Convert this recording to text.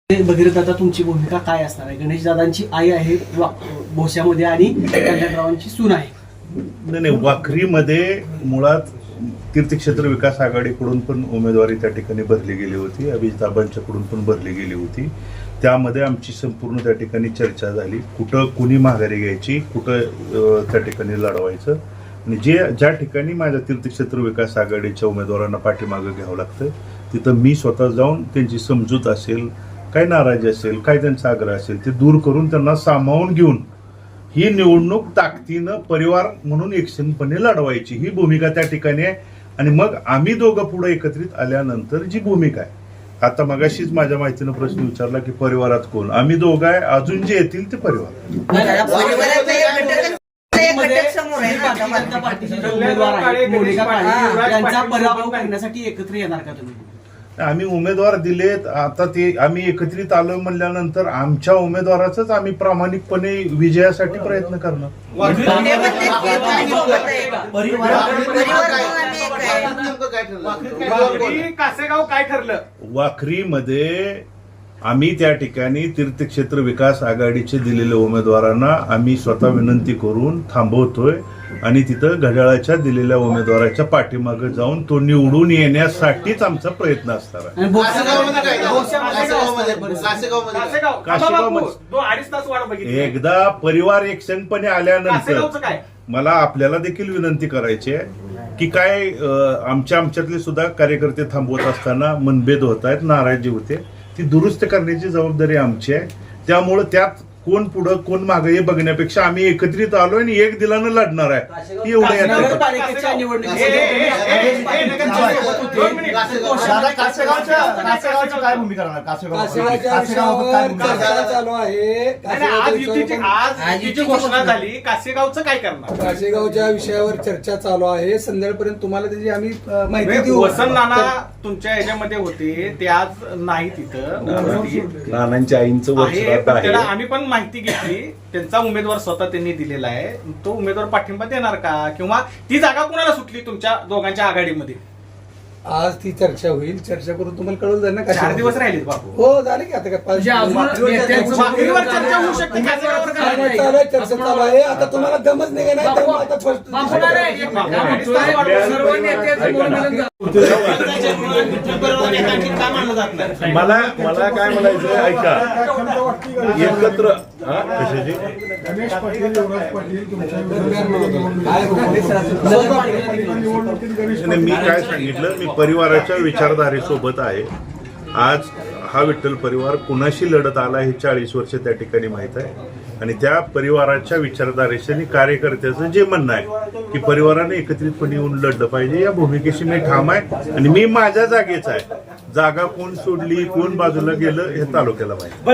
भगीरथ दादा, तुमची भूमिका काय असणार आहे? गणेश दादांची आई आहे भोश्यामध्ये आणि कल्याणरावांची सून आहे. नाही, वाखरीमध्ये मुळात तीर्थक्षेत्र विकास आघाडीकडून पण उमेदवारी त्या ठिकाणी भरली गेली होती, अभिजिताबांच्याकडून पण भरली गेली होती. त्यामध्ये आमची संपूर्ण त्या ठिकाणी चर्चा झाली, कुठं कुणी माघारी घ्यायची, कुठं त्या ठिकाणी लढवायचं. आणि ज्या ठिकाणी माझ्या तीर्थक्षेत्र विकास आघाडीच्या उमेदवारांना पाठीमागं घ्यावं लागतं तिथं मी स्वतः जाऊन त्यांची समजूत असेल, काय नाराजी असेल, काय त्यांचा आग्रह असेल ते दूर करून त्यांना सामावून घेऊन ही निवडणूक ताकदीनं परिवार म्हणून एकसंपणे लढवायची, ही भूमिका त्या ठिकाणी आहे. आणि मग आम्ही दोघं पुढे एकत्रित आल्यानंतर जी भूमिका आहे, आता मगाशीच माझ्या माहितीनं प्रश्न विचारला की परिवारात कोण, आम्ही दोघं आहे, अजून जे येतील ते परिवार. पराभव करण्यासाठी एकत्र येणार का तुम्ही? आम्ही उमेदवार दिलेत, आता ते आम्ही एकत्रित आलो म्हणल्यानंतर आमच्या उमेदवाराचाच आम्ही प्रामाणिकपणे विजयासाठी प्रयत्न करणार. कासेगाव काय ठरलं? वाखरीमध्ये आम्ही त्या ठिकाणी तीर्थक्षेत्र विकास आघाडीचे दिलेल्या उमेदवारांना आम्ही स्वतः विनंती करून थांबवतोय आणि तिथं घड्याळाच्या दिलेल्या उमेदवाराच्या पाठीमागे जाऊन तो निवडून येण्यासाठीच आमचा प्रयत्न असणार आहे. एकदा परिवार एकसंपणे आल्यानंतर मला आपल्याला देखील विनंती करायची आहे की काय आमच्यातले सुद्धा कार्यकर्ते थांबवत असताना मनभेद होत आहेत, नाराजी होते, ती दुरुस्त करण्याची जबाबदारी आमची आहे. त्यामुळे त्यात कोण पुढं कोण मागे हे बघण्यापेक्षा आम्ही एकत्रित आलोय आणि एक दिलानं लढणार आहे. एवढं घोषणा झाली, कासेगावचं काय करणार? कासेगावच्या विषयावर चर्चा चालू आहे. संध्याकाळपर्यंत तुम्हाला त्याची आम्ही माहिती देऊ. वसंत नाना तुमच्या ह्याच्यामध्ये होते, ते आज नाही तिथं. नानांच्या आईंचं आहे, आम्ही पण माहिती घेतली. त्यांचा उमेदवार स्वतः त्यांनी दिलेला आहे. तो उमेदवार पाठिंबा देणार का, किंवा ती जागा कुणाला सुटली तुमच्या दोघांच्या आघाडीमध्ये? आज ती चर्चा होईल. चर्चा करून तुम्हाला कळून जाईल ना. 4 दिवस राहिले बापू. हो, झाले की आता काय चर्चा होऊ शकते. चर्चा चालू आहे. आता तुम्हाला दमच नाही आता मला काय म्हणायचं ऐका, एकत्र मी काय सांगितलं, मी परिवाराच्या विचारधारेसोबत आहे. आज हा विठ्ठल परिवार कुणाशी लढत आला हे 40 वर्ष त्या ठिकाणी माहित आहे. आणि त्या परिवाराच्या विचारधारेशी आणि कार्यकर्त्याचं जे म्हणणं आहे की परिवाराने एकत्रितपणे येऊन लढलं पाहिजे, या भूमिकेशी मी ठाम आहे. आणि मी माझ्या जागेच आहे. जागा कोण सोडली, कोण बाजूला गेलं हे तालुक्याला माहिती.